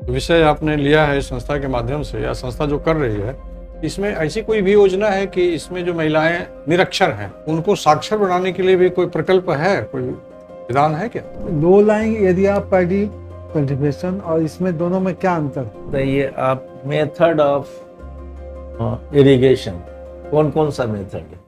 विषय आपने लिया है इस संस्था के माध्यम से या संस्था जो कर रही है, इसमें ऐसी कोई भी योजना है कि इसमें जो महिलाएं निरक्षर हैं उनको साक्षर बनाने के लिए भी कोई प्रकल्प है, कोई विधान है क्या? Low lying area paddy cultivation और इसमें दोनों में क्या अंतर? तो ये आप मेथड ऑफ इरिगेशन कौन कौन सा मेथड है?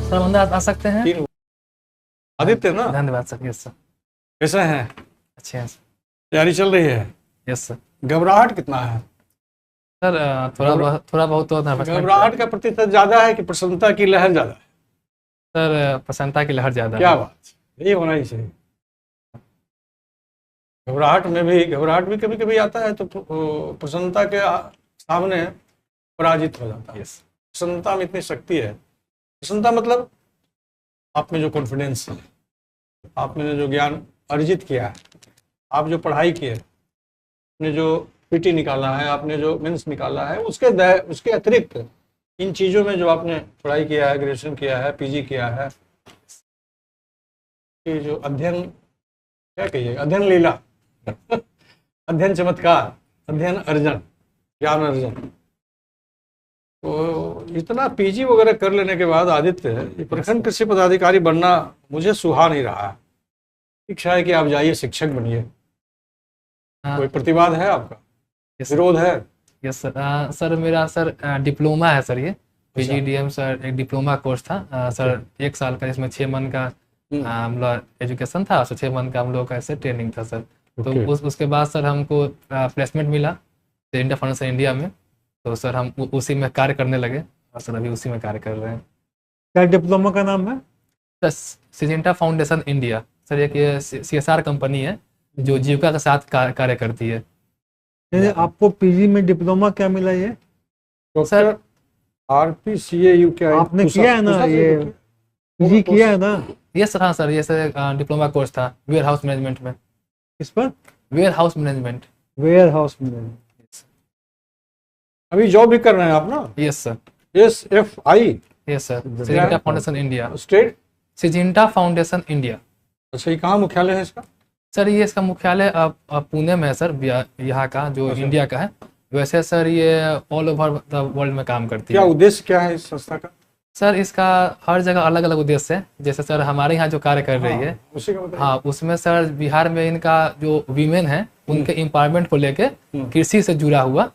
सर अंदर आ सकते हैं। आदित्य ना, धन्यवाद सर। Yes sir. कैसे हैं? अच्छे हैं सर। तैयारी चल रही है? Yes sir. घबराहट कितना है? सर थोड़ा बहुत तो घबराहट का प्रतिशत ज्यादा है कि प्रसन्नता की लहर ज्यादा है? सर प्रसन्नता की लहर ज्यादा क्या है। बात, यही होना ही चाहिए। घबराहट भी कभी कभी आता है तो प्रसन्नता के सामने पराजित हो जाता है। यस। प्रसन्नता में इतनी शक्ति है। प्रसन्नता मतलब आप में जो कॉन्फिडेंस है, आपने जो ज्ञान अर्जित किया है, आप जो पढ़ाई की है, आपने जो पीटी निकाला है, आपने जो मेंस निकाला है, उसके अतिरिक्त इन चीज़ों में जो आपने पढ़ाई किया है, ग्रेजुएशन किया है, पीजी किया है, कि जो अध्ययन, क्या कहिए, अध्ययन लीला अध्ययन चमत्कार, अध्ययन अर्जन, ज्ञान अर्जन, तो इतना पीजी वगैरह कर लेने के बाद आदित्य ये प्रखंड कृषि पदाधिकारी बनना मुझे सुहा नहीं रहा है। इच्छा है कि आप जाइए शिक्षक बनिए। कोई प्रतिवाद है आपका? विरोध है? Yes sir. सर मेरा डिप्लोमा है सर। ये पीजीडीएम सर एक डिप्लोमा कोर्स था सर, 1 साल का, जिसमें 6 मंथ का हम लोग एजुकेशन था, 6 मंथ का हम लोग का ऐसे ट्रेनिंग था सर। तो उसके बाद सर हमको प्लेसमेंट मिला इंडिया फाउंडेशन इंडिया में, तो सर हम उसी में कार्य करने लगे और सर अभी उसी में कार्य कर रहे हैं। क्या डिप्लोमा का नाम है? Sir Syngenta foundation India sir, एक CSR कंपनी है जो जीविका के साथ कार्य करती है। आपको पीजी में डिप्लोमा क्या मिला? ये सर RPCAU क्या है? आपने किया है ना, ये पीजी किया है ना? ये सर हाँ सर, ये सर डिप्लोमा कोर्स था वेयर हाउस मैनेजमेंट में। इस पर warehouse management. Warehouse management. अभी जॉब भी कर रहे हैं आप ना? Yes sir. SFI? Yes sir, Syngenta foundation India. State Syngenta foundation India. अच्छा, ये कहाँ मुख्यालय है इसका? सर ये इसका मुख्यालय पुणे में है सर, यहाँ का जो इंडिया का है। वैसे सर ये ऑल ओवर द वर्ल्ड में काम करती है। क्या उद्देश्य क्या है इस संस्था का? सर इसका हर जगह अलग अलग उद्देश्य है। जैसे सर हमारे यहाँ जो कार्य कर रही है, उसी का बताइए। हाँ, उसमें सर बिहार में इनका जो वीमेन है उनके एम्पावरमेंट को लेके कृषि से जुड़ा हुआ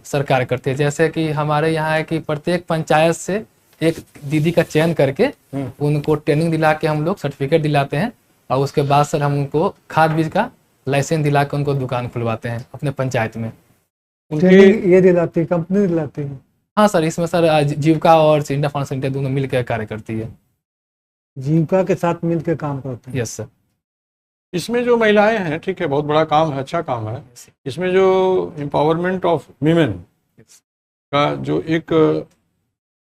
सरकार करती है। जैसे कि हमारे यहाँ है कि प्रत्येक पंचायत से एक दीदी का चयन करके उनको ट्रेनिंग दिला के हम लोग सर्टिफिकेट दिलाते हैं, और उसके बाद सर हम उनको खाद बीज का लाइसेंस दिला के उनको दुकान खुलवाते हैं अपने पंचायत में। ये दिलाती है, कंपनी दिलाती है? हाँ सर, इसमें सर जीविका और इंडिया फाउंडेशन इंडिया दोनों मिलकर कार्य करती है। जीविका के साथ मिलकर काम करते हैं? Yes sir. इसमें जो महिलाएं हैं, ठीक है, बहुत बड़ा काम है, अच्छा काम है। इसमें जो एम्पावरमेंट ऑफ वीमेन का जो एक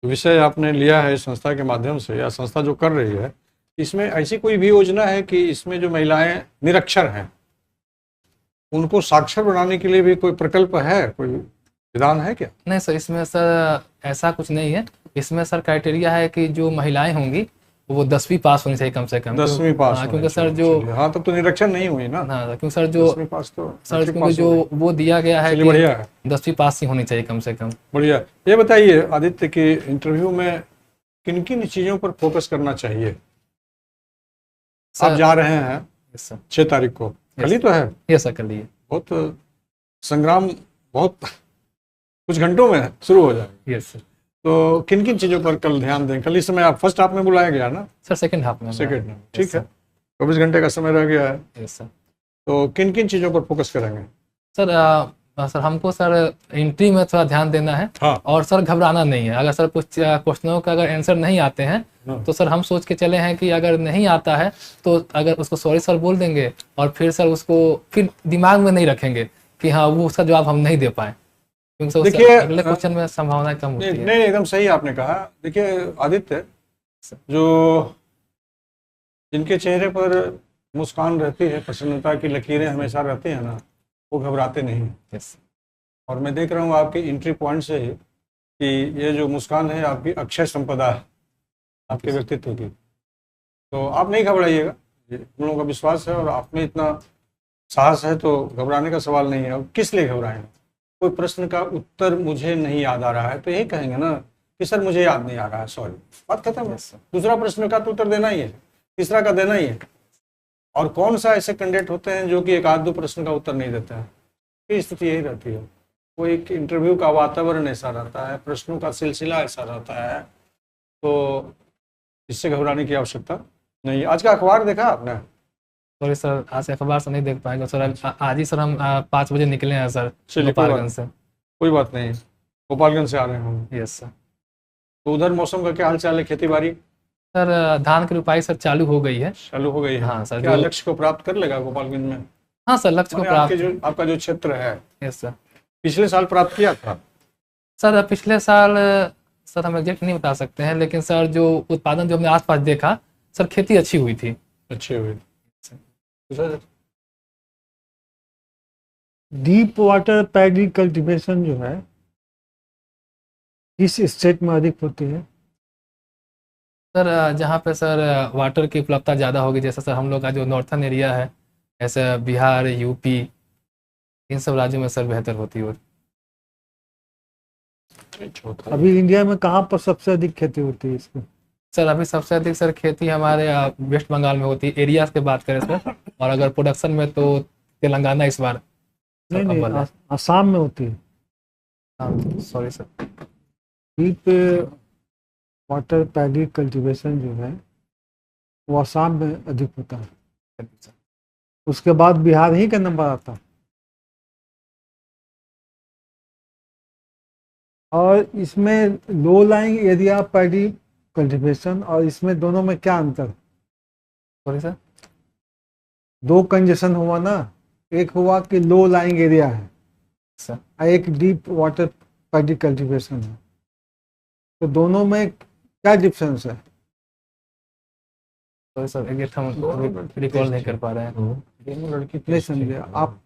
विषय आपने लिया है इस संस्था के माध्यम से या संस्था जो कर रही है, इसमें ऐसी कोई भी योजना है कि इसमें जो महिलाएं निरक्षर हैं उनको साक्षर बनाने के लिए भी कोई प्रकल्प है, कोई विधान है क्या? नहीं सर, इसमें सर ऐसा कुछ नहीं है। इसमें सर क्राइटेरिया है कि जो महिलाएं होंगी वो 10वीं पास होनी चाहिए कम से कम। 10वीं पास? हाँ, क्योंकि सर जो तब तो निरक्षर नहीं हुई ना। हाँ, क्योंकि सर जो 10वीं पास तो सर क्योंकि जो वो दिया गया है कि बढ़िया है, 10वीं पास ही होनी चाहिए कम से कम। बढ़िया। ये बताइए आदित्य कि इंटरव्यू में किन किन चीजों पर फोकस करना चाहिए? आप जा रहे हैं 6 तारीख को, कल ही तो है? यस सर, कल ही। बहुत संग्राम बहुत कुछ घंटों में शुरू हो जाएगा। Yes sir. तो किन किन चीजों पर कल ध्यान दें? कल इस समय आप फर्स्ट हाफ में बुलाया गया ना? सर सेकंड हाफ में। सेकंड में, ठीक है। 24 घंटे का समय रह गया है। Yes sir. तो किन किन चीजों पर फोकस करेंगे? सर हमको सर एंट्री में थोड़ा ध्यान देना है। हाँ। और सर घबराना नहीं है। अगर सर कुछ क्वेश्चनों का अगर आंसर नहीं आते हैं तो सर हम सोच के चले हैं कि अगर नहीं आता है तो अगर उसको सॉरी सर बोल देंगे, और फिर सर उसको फिर दिमाग में नहीं रखेंगे कि हाँ वो उसका जवाब हम नहीं दे पाए, क्योंकि देखिए अगले क्वेश्चन में संभावना कम होती है। नहीं, एकदम सही आपने कहा। देखिए आदित्य, जो जिनके चेहरे पर मुस्कान रहती है, प्रसन्नता की लकीरें हमेशा रहती हैं ना, वो घबराते नहीं। यस। और मैं देख रहा हूँ आपके एंट्री पॉइंट से ही कि ये जो मुस्कान है आपकी अक्षय संपदा है आपके व्यक्तित्व की। तो आप नहीं घबराइएगा, हम लोगों का विश्वास है और आप में इतना साहस है तो घबराने का सवाल नहीं है। और किस लिए घबराएंगे? कोई प्रश्न का उत्तर मुझे नहीं याद आ रहा है तो यही कहेंगे ना कि सर मुझे याद नहीं आ रहा है, सॉरी, बात खत्म है। दूसरा प्रश्न का तो उत्तर देना ही है, तीसरा का देना ही है। और कौन सा ऐसे कैंडिडेट होते हैं जो कि एक आध दो प्रश्न का उत्तर नहीं देते हैं? की स्थिति यही रहती है। वो एक इंटरव्यू का वातावरण ऐसा रहता है, प्रश्नों का सिलसिला ऐसा रहता है, तो इससे घबराने की आवश्यकता नहीं। आज का अखबार देखा आपने? सॉरी सर, आज अखबार से नहीं देख पाएंगे सर। आज ही सर हम 5 बजे निकले हैं सर चलिए, गोपालगंज से। कोई बात नहीं, गोपालगंज से आ रहे हैं हम। Yes sir. तो उधर मौसम का क्या हाल चाल है? खेती बाड़ी सर धान की रुपाई सर चालू हो गई है। चालू हो गई है? हाँ सर। क्या लक्ष्य को प्राप्त कर लेगा गोपालगंज में? हाँ सर, लक्ष्य को माने प्राप्त। आपका जो क्षेत्र है, यस सर। पिछले साल प्राप्त किया था? सर पिछले साल सर हम एग्जैक्ट नहीं बता सकते हैं, लेकिन सर जो उत्पादन जो हमने आसपास देखा सर, खेती अच्छी हुई थी। अच्छी हुई। डीप वाटर पैडी कल्टीवेशन जो है किस स्टेट में अधिक होती है? सर जहाँ पे सर वाटर की उपलब्धता ज़्यादा होगी, जैसे सर हम लोग का जो नॉर्थन एरिया है, ऐसे बिहार, यूपी, इन सब राज्यों में सर बेहतर होती है। अभी इंडिया में कहाँ पर सबसे अधिक खेती होती है इसकी? सर अभी सबसे अधिक सर खेती हमारे वेस्ट बंगाल में होती है, एरियाज की बात करें सर। और अगर प्रोडक्शन में तो तेलंगाना इस बार नहीं नहीं, अव्वल है। आसाम में होती है। हाँ sorry sir. Deep water paddy cultivation जो है वो आसाम में अधिक होता है, उसके बाद बिहार ही का नंबर आता है। और इसमें low lying area paddy cultivation और इसमें दोनों में क्या अंतर? Sorry sir. दो कंजेशन हुआ ना, एक हुआ कि लो लाइंग एरिया है सर और एक डीप वाटर पैडी कल्टीवेशन है, तो दोनों में क्या डिफरेंस है? सॉरी सर, एग्जैक्ट हम रिकॉल नहीं कर पा रहे हैं। दोनों लड़की नहीं समझे आप?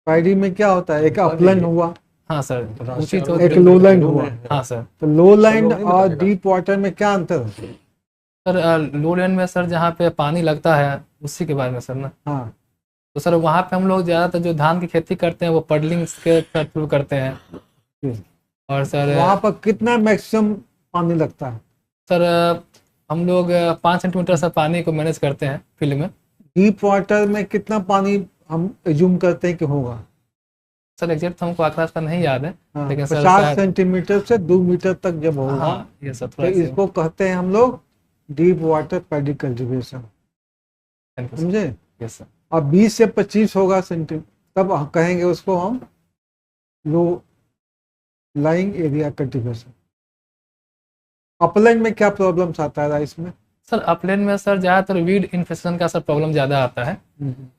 पैडी में क्या होता है, एक अपलैंड हुआ, हाँ सर, ऊंची तो एक लो लैंड हुआ। हाँ सर। तो लो लैंड और डीप वाटर में क्या अंतर है? सर लो लैंड में सर जहाँ पे पानी लगता है उसी के बारे में सर ना। हाँ, तो सर वहाँ पे हम लोग ज़्यादातर जो धान की खेती करते हैं वो पडलिंग के थ्रू करते हैं। और सर वहाँ पर कितना मैक्सिमम पानी लगता है? सर हम लोग 5 सेंटीमीटर से पानी को मैनेज करते हैं फील्ड में। डीप वाटर में कितना पानी हम एज्यूम करते हैं कि होगा? सर एग्जैक्ट तो हमको आंकड़ा का नहीं याद है, हाँ, लेकिन सर 50 सेंटीमीटर से 2 मीटर तक जब होगा, हाँ ये सर तो थोड़ा इसको कहते हैं हम लोग डीप वाटर पैडी कल्टीवेशन, समझे? Yes sir. और 20 से 25 होगा सेंटीमीटर, तब कहेंगे उसको हम low lying area cultivation. Upland में क्या प्रॉब्लम्स आता है राइस में? सर अपलैंड में सर ज़्यादातर वीड इन्फेक्शन का सर प्रॉब्लम ज़्यादा आता है,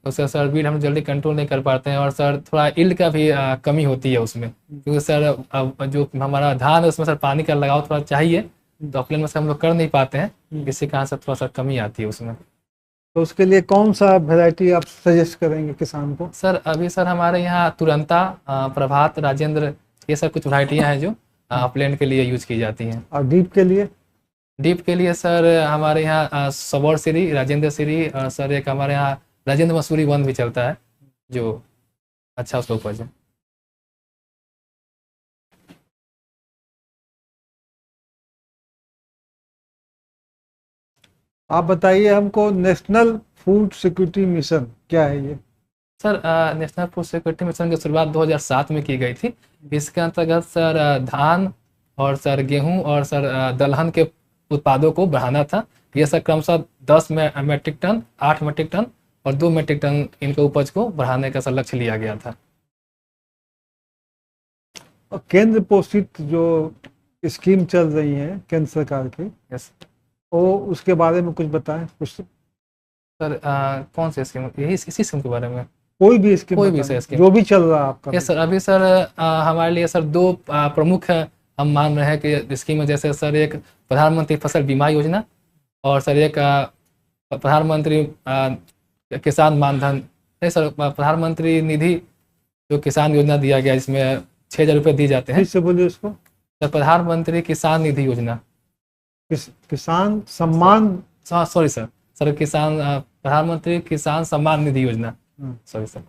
उससे सर वीड हम जल्दी कंट्रोल नहीं कर पाते हैं। और सर थोड़ा यील्ड का भी कमी होती है उसमें, क्योंकि सर जो हमारा धान है उसमें सर पानी का लगाव थोड़ा चाहिए, तो अपलैंड में से हम लोग कर नहीं पाते हैं, इसी कारण से थोड़ा सा कमी आती है उसमें। तो उसके लिए कौन सा वैरायटी आप सजेस्ट करेंगे किसान को? सर अभी सर हमारे यहाँ तुरंता, प्रभात, राजेंद्र, ये सब कुछ वैरायटियाँ हैं जो अपलैंड के लिए यूज की जाती हैं। और डीप के लिए? डीप के लिए सर हमारे यहाँ सबौर श्री, राजेंद्र श्री, और सर एक हमारे यहाँ राजेंद्र मसूरी 1 भी चलता है जो अच्छा उसका उपज है। आप बताइए हमको, नेशनल फूड सिक्योरिटी मिशन क्या है ये? Sir national food security mission की शुरुआत 2007 में की गई थी। इसके अंतर्गत सर धान और सर गेहूं और सर दलहन के उत्पादों को बढ़ाना था। यह सर क्रमशः 10 मेट्रिक टन, 8 मेट्रिक टन और 2 मेट्रिक टन इनके उपज को बढ़ाने का सर लक्ष्य लिया गया था। और केंद्र पोषित जो स्कीम चल रही है केंद्र सरकार की, यस वो उसके बारे में कुछ बताएं कुछ। सर कौन सी स्कीम? यही इसी स्कीम के बारे में? कोई भी स्कीम, कोई भी स्कीम जो भी चल रहा है आपका। Yes sir. अभी सर हमारे लिए सर 2 प्रमुख हम मान रहे हैं कि स्कीम में, जैसे सर एक प्रधानमंत्री फसल बीमा योजना और सर एक प्रधानमंत्री किसान मानधन, नहीं सर, प्रधानमंत्री निधि जो किसान योजना दिया गया, इसमें 6,000 रुपये दिए जाते हैं। फिर से बोलिए उसको। सर प्रधानमंत्री किसान निधि योजना। किसान सम्मान। सॉरी सर, प्रधानमंत्री किसान सम्मान निधि योजना। Sorry sir.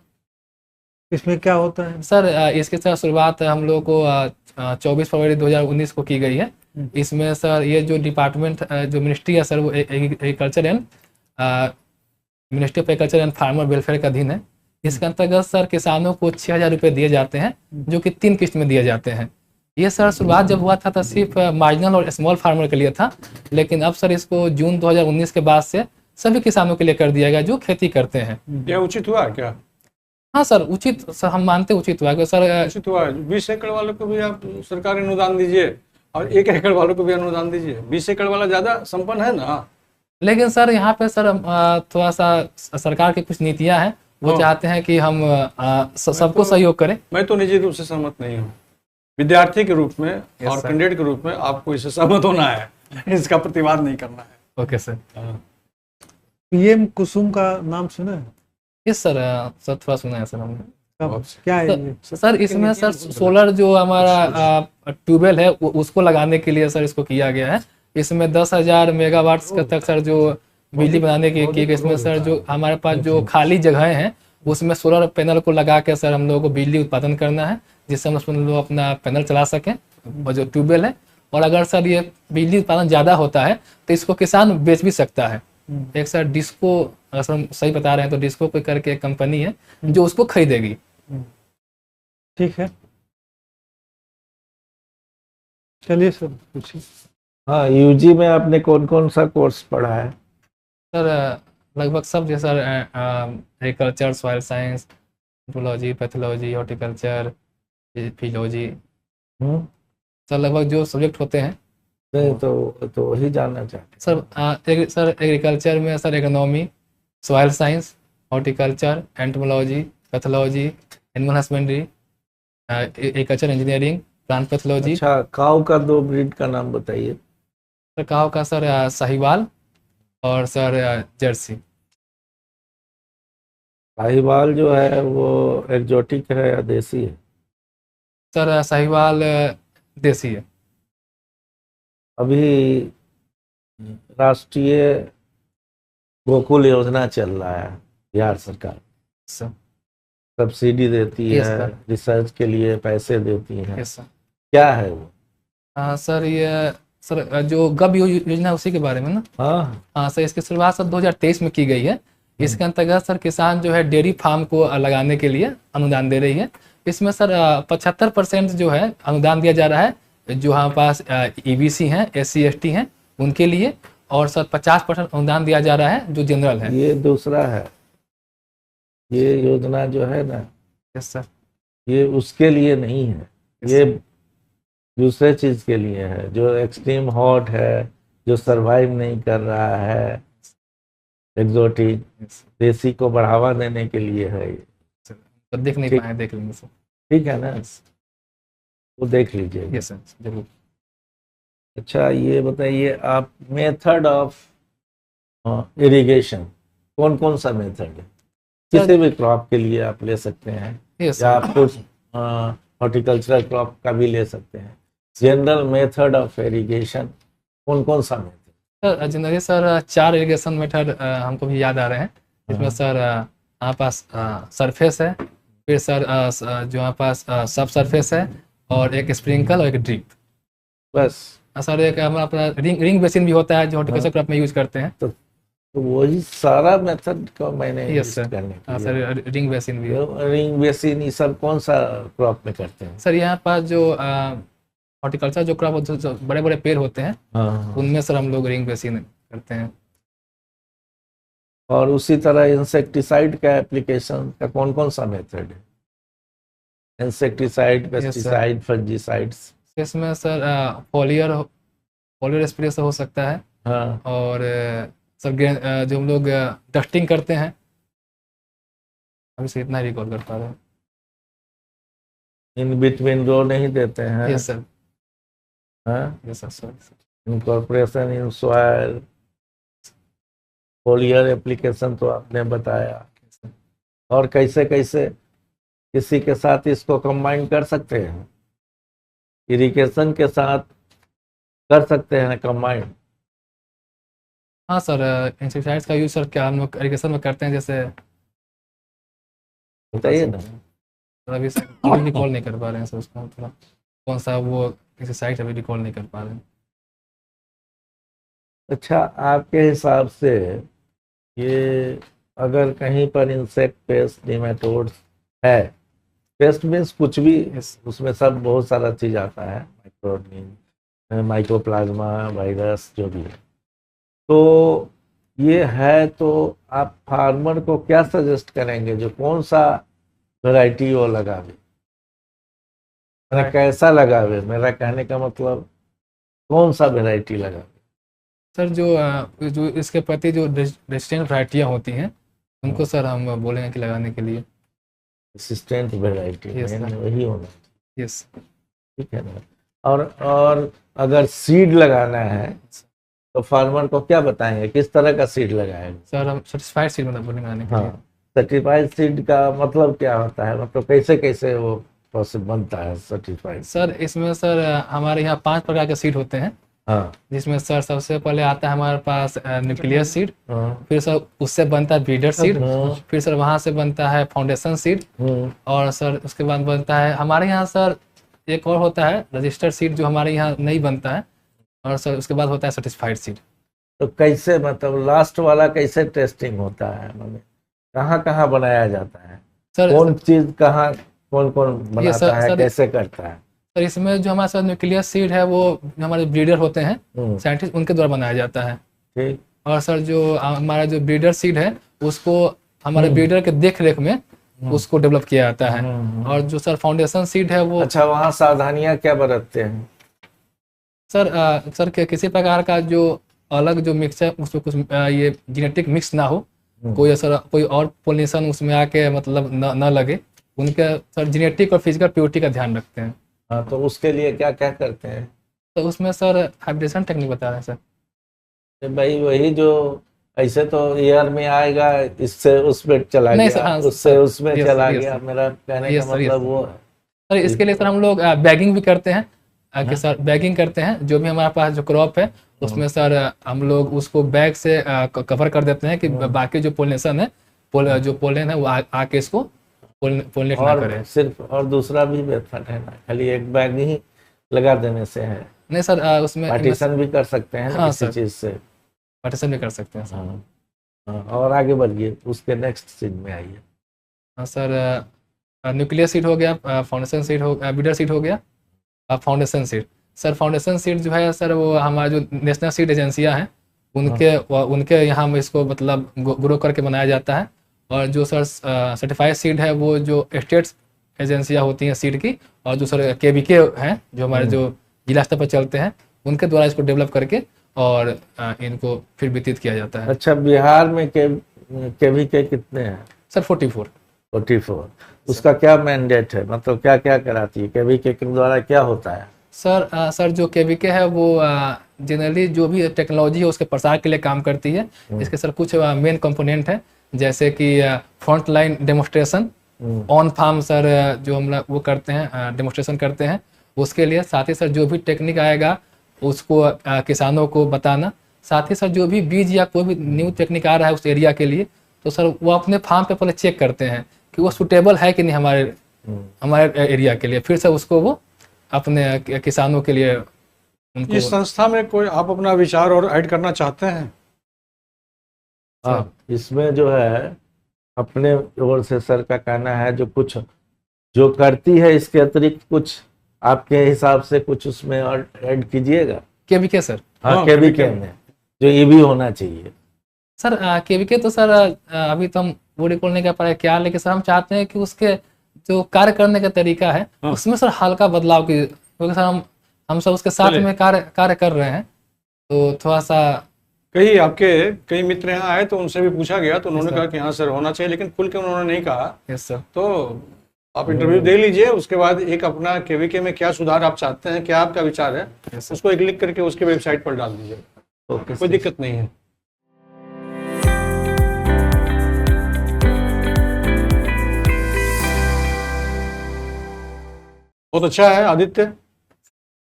इसमें क्या होता है? सर इसके साथ शुरुआत हम लोग को 24 फरवरी 2019 को की गई है। इसमें सर ये जो डिपार्टमेंट जो मिनिस्ट्री है सर वो agriculture and ministry of agriculture and farmer welfare का अधीन है। इसके अंतर्गत सर किसानों को 6,000 रुपये दिए जाते हैं, जो कि 3 किस्त में दिए जाते हैं। ये सर शुरुआत जब हुआ था तो सिर्फ मार्जिनल और स्मॉल फार्मर के लिए था, लेकिन अब सर इसको जून 2019 के बाद से सभी किसानों के लिए कर दिया गया जो खेती करते हैं। यह उचित हुआ क्या? हाँ सर, उचित सर हम मानते उचित हुआ कि सर उचित हुआ। 20 एकड़ वालों को भी आप सरकारी अनुदान दीजिए और 1 एकड़ वालों को भी अनुदान दीजिए। 20 एकड़ वाला ज्यादा संपन्न है ना। लेकिन सर यहाँ पे सर थोड़ा सा सरकार की कुछ नीतियां हैं, वो चाहते हैं कि हम सबको सहयोग करें। मैं तो निजी रूप से सहमत नहीं हूँ। विद्यार्थी के रूप में और कैंडिडेट के रूप में आपको इससे सहमत होना है, इसका प्रतिवाद नहीं करना है। Okay sir. पीएम कुसुम का नाम सुना है? यस सर, थोड़ा सुना है सर हमने। क्या है ये? सर इसमें सर सोलर जो हमारा ट्यूबवेल है उसको लगाने के लिए सर इसको किया गया है। इसमें 10,000 मेगावाट तक सर जो बिजली बनाने की गई। इसमें सर जो हमारे पास जो खाली जगहें हैं उसमें सोलर पैनल को लगा के सर हम लोगों को बिजली उत्पादन करना है, जिससे हम उसमें लोग अपना पैनल चला सकें और जो ट्यूबवेल है। और अगर सर ये बिजली उत्पादन ज़्यादा होता है तो इसको किसान बेच भी सकता है। एक सर डिस्को, अगर सर हम सही बता रहे हैं तो डिस्को पे करके एक कंपनी है जो उसको खरीदेगी। ठीक है, चलिए सर पूछिए। हाँ, यूजी में आपने कौन कौन सा कोर्स पढ़ा है? सर लगभग सब, जैसे sir agriculture, soil science, anthropology, pathology, horticulture, physiology, sir लगभग जो सब्जेक्ट होते हैं। नहीं तो वही जानना चाहते सर सर एग्रीकल्चर में sir economy, soil science, horticulture, entomology, pathology, animal husbandry, agriculture engineering, plant pathology. अच्छा, काऊ का 2 ब्रीड का नाम बताइए। सर काऊ का सर साहिवाल और सर जर्सी। साहिवाल जो है वो एक्जोटिक है या देसी है? सर साहिवाल देसी है। अभी राष्ट्रीय गोकुल योजना चल रहा है, बिहार सरकार सर सब्सिडी देती Yes, है, sir. रिसर्च के लिए पैसे देती है। Yes sir. क्या है वो? सर ये सर जो गब योजना उसी के बारे में ना। हाँ, सर इसकी शुरुआत सर 2023 में की गई है। इसके अंतर्गत सर किसान जो है डेयरी फार्म को लगाने के लिए अनुदान दे रही है। इसमें सर 75% जो है अनुदान दिया जा रहा है जो हमारे पास EBC हैं, SC ST हैं उनके लिए, और सर 50% अनुदान दिया जा रहा है जो जनरल है। ये दूसरा है, ये योजना जो है ना, यस सर। ये उसके लिए नहीं है, ये दूसरे चीज के लिए है, जो एक्सट्रीम हॉट है, जो सरवाइव नहीं कर रहा है, एक्सोटिक देसी को बढ़ावा देने के लिए है ये। तो देख नहीं पाए, देख लेंगे सर। ठीक है ना, वो देख लीजिए। यस सर, जरूर। अच्छा, ये बताइए आप, मेथड ऑफ इरिगेशन कौन कौन सा मेथड है? किसी भी क्रॉप के लिए आप ले सकते हैं, यस या सर। आप कुछ हॉर्टिकल्चरल क्रॉप का भी ले सकते हैं। जनरल मेथड ऑफ इरिगेशन कौन कौन सा method? Sir generally sir 4 irrigation method हमको भी याद आ रहे हैं। इसमें सर हमारे पास सरफेस है, फिर सर जो हमारे पास सब सरफेस है, और एक स्प्रिंकल और एक ड्रिप। बस सर एक हमारा अपना रिंग बेसिन भी होता है जो हॉर्टिकल्चर क्रॉप में यूज करते हैं। तो वही सारा मेथड को मैंने यस यूज सर। करने के लिए। सर रिंग बेसिन भी है। रिंग बेसिन ये सब कौन सा क्रॉप में करते हैं? सर यहाँ पास जो हॉर्टिकल्चर जो क्रॉप जो बड़े बड़े पेड़ होते हैं हाँ, उनमें सर हम लोग रिंग बेसिन करते हैं। और उसी तरह इंसेक्टिसाइड का एप्लीकेशन का कौन कौन सा मेथड है? Insecticide, pesticide, fungicides. इसमें सर फॉलियर स्प्रे से हो सकता है, हाँ, और सर जो हम लोग डस्टिंग करते हैं, अभी से इतना ही रिकॉर्ड कर पा रहे हैं। इन बिटवीन रो नहीं देते हैं। Yes sir. हाँ, yes sir, sorry. Incorporation in soil, foliar application तो आपने बताया। और कैसे कैसे किसी के साथ इसको कंबाइन कर सकते हैं? इरिगेशन के साथ कर सकते हैं कंबाइंड? हाँ सर, इंसेक्टिसाइड्स का यूज सर क्या हम लोग इरिगेशन में करते हैं, जैसे बताइए ना। अभी सर अभी रिकॉल नहीं कर पा रहे हैं सर उसका, थोड़ा कौन सा वो इंसेक्टिसाइड अभी रिकॉल नहीं कर पा रहे हैं। अच्छा, आपके हिसाब से ये अगर कहीं पर इंसेक्ट पेस्ट निमेटोड्स है, पेस्ट मीन्स कुछ भी, उसमें सब बहुत सारा चीज आता है, माइक्रोऑर्गेनिज्म, माइकोप्लाज्मा, वायरस, जो भी है, तो ये है, तो आप फार्मर को क्या सजेस्ट करेंगे, जो कौन सा वैरायटी वो लगावे, मेरा कैसा लगावे, मेरा कहने का मतलब कौन सा वैरायटी लगावे? सर जो इसके प्रति जो रेजिस्टेंट वैरायटियाँ होती हैं उनको सर हम बोलेंगे कि लगाने के लिए। Assistant variety Yes, sir. वही होना चाहिए, यस ठीक है ना। और अगर सीड लगाना है तो फार्मर को क्या बताएंगे, किस तरह का सीड लगाएंगे? सर, हम सर्टिफाइड सीड मतलब बोलेंगे लगाने के लिए। हाँ, सर्टिफाइड सीड का मतलब क्या होता है, मतलब कैसे कैसे वो पॉसिबल बनता है सर्टिफाइड? सर इसमें सर हमारे यहाँ 5 प्रकार के सीड होते हैं, हाँ जिसमें सर सबसे पहले आता है हमारे पास न्यूक्लियस सीड, हाँ फिर सर उससे बनता है ब्रीडर सीड, हाँ, फिर सर वहाँ से बनता है फाउंडेशन सीड, और सर उसके बाद बनता है हमारे यहाँ सर एक और होता है रजिस्टर्ड सीड जो हमारे यहाँ नहीं बनता है, और सर उसके बाद होता है सर्टिफाइड सीड। तो कैसे, मतलब लास्ट वाला कैसे टेस्टिंग होता है, मतलब कहाँ कहाँ बनाया जाता है, सर कौन चीज कहाँ, कौन कौन बनाता सर- है, सर- कैसे करता है? सर इसमें जो हमारे साथ न्यूक्लियस सीड है वो जो हमारे ब्रीडर होते हैं, हम्म, साइंटिस्ट, उनके द्वारा बनाया जाता है। ठीक। और सर जो हमारा जो ब्रीडर सीड है उसको हमारे ब्रीडर के देख रेख में उसको डेवलप किया जाता है। और जो सर फाउंडेशन सीड है वो अच्छा, वहाँ सावधानियां क्या बरतते हैं? सर किसी प्रकार का जो अलग जो मिक्स है उसमें कुछ ये जेनेटिक मिक्स ना हो, कोई सर कोई और पोलिनेशन उसमें आके मतलब न लगे, उनके सर जेनेटिक और फिजिकल प्योरिटी का ध्यान रखते हैं। हाँ, तो उसके लिए क्या क्या करते हैं? तो उसमें सर हाइब्रिडेशन टेक्निक बता रहे हैं सर। तो भाई वही जो ऐसे तो एयर में आएगा, इससे उसमें चला नहीं गया, सर, हाँ, उससे सर, उसमें yes, चला yes, गया, sir. मेरा कहने Yes, का sir, yes, मतलब sir. वो है। सर इसके लिए सर हम लोग बैगिंग भी करते हैं कि सर बैगिंग करते हैं, जो भी हमारे पास जो क्रॉप है उसमें सर हम लोग उसको बैग से कवर कर देते हैं कि बाकी जो पोलिनेशन है, जो पोलन है वो आके इसको पोलिनेट ना और करे। सिर्फ और दूसरा भी मेथड है ना, खाली एक बैग ही लगा देने से है? नहीं सर, उसमें पार्टीशन भी कर सकते हैं ना हाँ, किसी सर। चीज से? पार्टीशन भी कर सकते हैं सर। हाँ हाँ, और आगे बढ़िए, उसके नेक्स्ट सीन में आइए। हाँ सर, न्यूक्लियस सीड हो गया, फाउंडेशन सीड हो ब्रीडर सीड हो गया, foundation seed. Sir foundation seed जो है सर वो हमारा जो नेशनल सीड एजेंसियां हैं उनके यहाँ में इसको मतलब ग्रो करके बनाया जाता है। और जो सर सर्टिफाइड सीड है वो जो स्टेट्स एजेंसियां होती हैं सीड की, और जो सर केवीके हैं जो हमारे जो जिला स्तर पर चलते हैं, उनके द्वारा इसको डेवलप करके और इनको फिर वितरित किया जाता है। अच्छा, बिहार में केवीके कितने हैं? सर 44। 44। उसका क्या मैंडेट है, मतलब क्या क्या कराती है केवीके के द्वारा, क्या होता है? सर जो केवीके है वो जनरली जो भी टेक्नोलॉजी है उसके प्रसार के लिए काम करती है। इसके सर कुछ मेन कंपोनेंट है, जैसे कि front line demonstration, on farm sir जो हम लोग वो करते हैं, डेमोस्ट्रेशन करते हैं उसके लिए। साथ ही सर जो भी टेक्निक आएगा उसको किसानों को बताना। साथ ही सर जो भी बीज या कोई भी न्यू टेक्निक आ रहा है उस एरिया के लिए, तो सर वो अपने फार्म पे पहले चेक करते हैं कि वो सुटेबल है कि नहीं हमारे एरिया के लिए, फिर सर उसको वो अपने किसानों के लिए उनको। इस संस्था में कोई आप अपना विचार और ऐड करना चाहते हैं? हाँ, इसमें जो है अपने ओर से सर का कहना है, जो कुछ जो करती है इसके अतिरिक्त कुछ आपके हिसाब से कुछ उसमें और ऐड कीजिएगा। KVK sir? हाँ, केवीके में जो ये भी होना चाहिए। सर केवीके तो सर अभी तो हम वो रिकॉल नहीं कर पा रहे क्या, लेकिन सर हम चाहते हैं कि उसके जो कार्य करने का तरीका है उसमें सर हल्का बदलाव की, क्योंकि सर हम सब उसके साथ में कार्य कर रहे हैं, तो थोड़ा सा कई मित्र यहाँ आए तो उनसे भी पूछा गया तो उन्होंने कहा कि हाँ सर होना चाहिए, लेकिन खुल के उन्होंने नहीं कहा। Yes sir. तो आप इंटरव्यू दे लीजिए, उसके बाद एक अपना केवीके में क्या सुधार आप चाहते हैं, क्या आपका विचार है, उसको एक लिख करके उसके वेबसाइट पर डाल दीजिए, कोई दिक्कत नहीं है। बहुत अच्छा है आदित्य,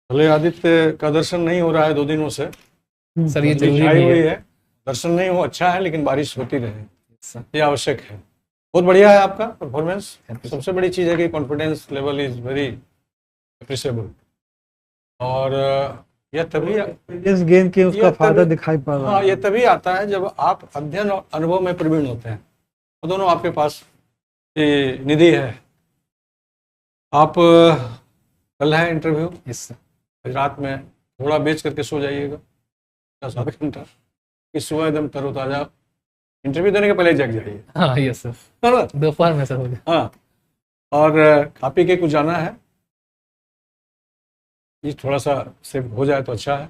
भले आदित्य का दर्शन नहीं हो रहा है 2 दिनों से, सर ये ठंडी जरूरी छाई भी हुई है। है, दर्शन नहीं हो अच्छा है, लेकिन बारिश होती रहे, सर, ये आवश्यक है। बहुत बढ़िया है आपका परफॉर्मेंस। Thank you, सबसे बड़ी चीज़ है कि confidence level is very appreciable, और यह तभी एक्सपीरियंस गेन किए उसका ये फायदा तभी- दिखाई पड़ रहा हाँ, है। ये तभी आता है जब आप अध्ययन और अनुभव में प्रवीण होते हैं, वो दोनों आपके पास ये निधि है। आप कल है इंटरव्यू, यस सर। आज रात में थोड़ा बेच करके सो जाइएगा 7 घंटा, कि सुबह एकदम तरोताजा, इंटरव्यू देने के पहले जग जाइए, हाँ यस सर, है ना? दोपहर में सर हो गया। हाँ, और खा पी के कुछ जाना है, ये थोड़ा सा सेव हो जाए तो अच्छा है।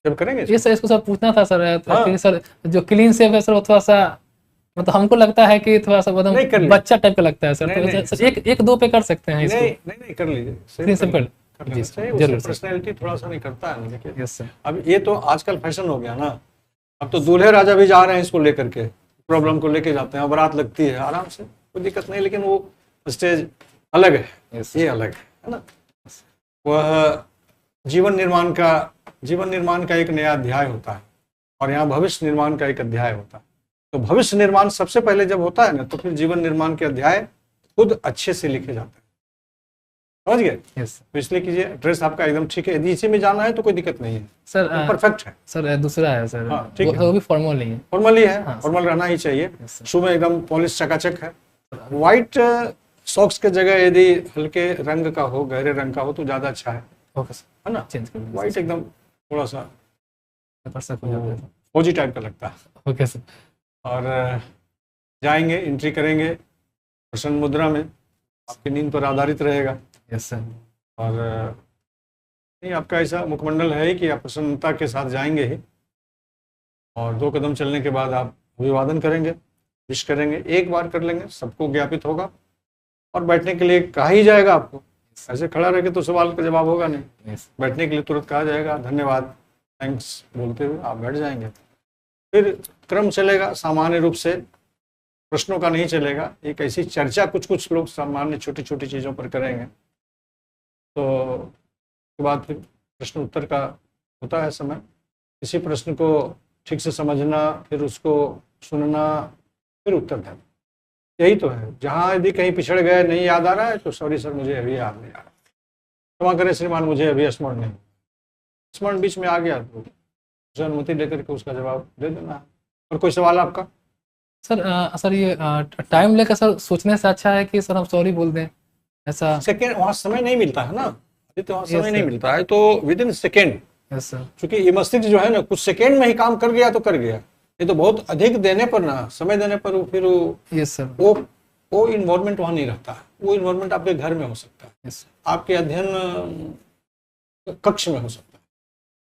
सेव करेंगे ये सर इसको सर पूछना था सर, हाँ। एक्चुअली सर जो क्लीन शेव है सर वो थोड़ा सा मतलब हमको लगता है कि थोड़ा सा नहीं, कर एकदम लीजिए। बच्चा टाइप का लगता है सर, नहीं, तो नहीं, सर एक दो पे कर सकते हैं नहीं इसको। नहीं नहीं, कर लीजिए, Clean सेव शेव कर जी लेना सर, चाहिए। जरूर उससे सर। पर्सनैलिटी थोड़ा सा निकलता है ना, देखिए। Yes sir. अब ये तो आजकल फैशन हो गया ना, अब तो दूल्हे राजा भी जा रहे हैं इसको लेकर के, प्रॉब्लम को लेके जाते हैं, बारात लगती है आराम से, कोई दिक्कत नहीं, लेकिन वो स्टेज अलग है, यस ये अलग है ना? वह जीवन निर्माण का एक नया अध्याय होता है, और यहाँ भविष्य निर्माण का एक अध्याय होता है। तो भविष्य निर्माण सबसे पहले जब होता है ना, तो फिर जीवन निर्माण के अध्याय खुद अच्छे से लिखे जाते हैं, समझ गए? यस तो इसलिए कीजिए, ड्रेस आपका एकदम ठीक है, यदि इसी में जाना है तो कोई दिक्कत नहीं है, सर। परफेक्ट है। सर दूसरा है सर, हाँ, ठीक है। वो भी फॉर्मल नहीं है। फॉर्मल ही है, हाँ, फॉर्मल रहना ही चाहिए। Yes sir. शू में एकदम पॉलिश चकाचक है। व्हाइट सॉक्स के जगह यदि हल्के रंग का हो, गहरे रंग का हो तो ज़्यादा अच्छा है ओके सर, ना? चेंज कर दीजिए व्हाइट एकदम थोड़ा सा सर, सर हो जाता है। फौजी टाइप का लगता है। Okay sir. और जाएंगे, एंट्री करेंगे प्रसन्न मुद्रा में, आपकी नींद पर आधारित रहेगा। Yes sir. और नहीं, आपका ऐसा मुखमंडल है ही कि आप प्रसन्नता के साथ जाएंगे ही, और 2 कदम चलने के बाद आप अभिवादन करेंगे, विश करेंगे, एक बार कर लेंगे, सबको ज्ञापित होगा, और बैठने के लिए कहा ही जाएगा आपको। ऐसे खड़ा रह के तो सवाल का जवाब होगा नहीं, यस बैठने के लिए तुरंत कहा जाएगा, धन्यवाद, थैंक्स बोलते हुए आप बैठ जाएंगे। फिर क्रम चलेगा सामान्य रूप से, प्रश्नों का नहीं चलेगा, एक ऐसी चर्चा कुछ लोग सामान्य छोटी छोटी चीज़ों पर करेंगे। तो उसके बाद फिर प्रश्न उत्तर का होता है समय, किसी प्रश्न को ठीक से समझना, फिर उसको सुनना, फिर उत्तर देना, यही तो है। जहाँ यदि कहीं पिछड़ गए, नहीं याद आ रहा है, तो सॉरी सर मुझे अभी याद नहीं आ रहा, क्षमा करें श्रीमान मुझे अभी स्मरण नहीं, स्मरण बीच में आ गया तो उसे अनुमति लेकर के उसका जवाब दे देना है। और कोई सवाल आपका? सर, सर ये टाइम लेकर सर सोचने से अच्छा है कि सर हम सॉरी बोल दें, ऐसा? सेकेंड, वहाँ समय नहीं मिलता है ना, अभी तो वहाँ Yes, समय नहीं sir. मिलता है, तो with in second, yes sir. क्योंकि ये मस्तिष्क जो है ना, कुछ सेकेंड में ही काम कर गया तो कर गया, ये तो बहुत अधिक देने पर ना, समय देने पर फिर यस सर। वो इन्वायरमेंट वहाँ नहीं रहता है। वो इन्वायरमेंट आपके घर में हो सकता है, यस आपके अध्ययन कक्ष में हो सकता है,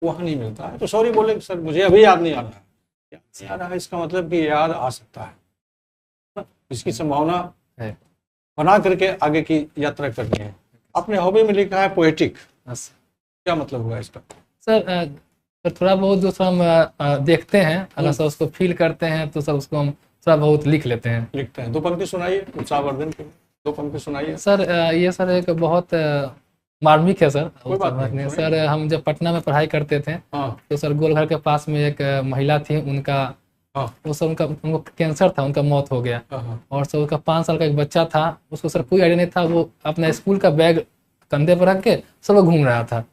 वहाँ नहीं मिलता है। तो सॉरी बोले सर मुझे अभी याद नहीं आ रहा है, याद नहीं आ रहा है, इसका मतलब कि याद आ सकता है ना? इसकी संभावना है। बना करके आगे की यात्रा करनी है। अपने हॉबी में लिखा है पोएटिक, यस क्या मतलब हुआ इसका? सर। सर थोड़ा बहुत जो सर हम देखते हैं, अगर सर उसको फील करते हैं तो सर उसको हम थोड़ा बहुत लिख लेते हैं। लिखते हैं, 2 पंक्ति सुनाइए उत्साहवर्धन के लिए, 2 पंक्ति सुनाइए। सर ये सर एक बहुत मार्मिक है सर। कोई बात नहीं, सर हम जब पटना में पढ़ाई करते थे हाँ तो सर गोलघर के पास में एक महिला थी, उनका हाँ वो सर उनको कैंसर था, उनका मौत हो गया। हाँ और सर उसका 5 साल का एक बच्चा था, उसको सर कोई आइडिया नहीं था, वो अपना स्कूल का बैग कंधे पर रख के सर वो घूम रहा था।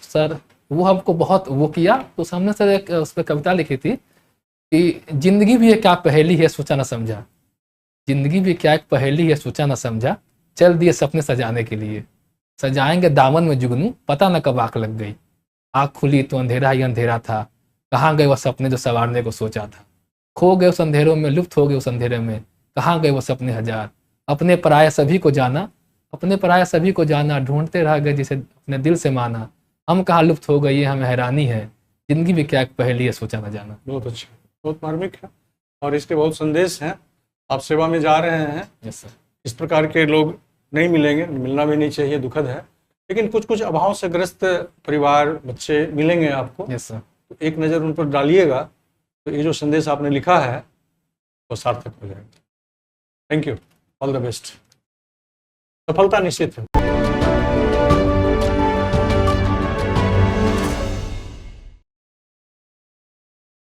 सर वो हमको बहुत वो किया, तो हमने सर एक उस पर कविता लिखी थी कि जिंदगी भी एक क्या पहेली है सोचा न समझा, जिंदगी भी क्या एक पहेली है सोचा न समझा, चल दिए सपने सजाने के लिए, सजाएंगे दामन में जुगनू पता न कब आँख लग गई, आँख खुली तो अंधेरा ही अंधेरा था, कहाँ गए वो सपने जो संवारने को सोचा था, खो गए उस अंधेरों में, लुप्त हो गए उस अंधेरे में, कहाँ गए वो सपने हजार, अपने पराये सभी को जाना, अपने पराये सभी को जाना, ढूंढते रह गए जिसे अपने दिल से माना, हम कहाँ लुप्त हो गए ये हमें हैरानी है, जिंदगी भी क्या एक पहेली है सोचा न जाना। बहुत अच्छा, बहुत मार्मिक है, और इसके बहुत संदेश हैं। आप सेवा में जा रहे हैं, यस सर। इस प्रकार के लोग नहीं मिलेंगे, मिलना भी नहीं चाहिए, दुखद है, लेकिन कुछ अभाव से ग्रस्त परिवार, बच्चे मिलेंगे आपको, यस सर। तो एक नज़र उन पर डालिएगा, तो ये जो संदेश आपने लिखा है वो सार्थक हो जाएगा। Thank you, all the best, सफलता निश्चित है।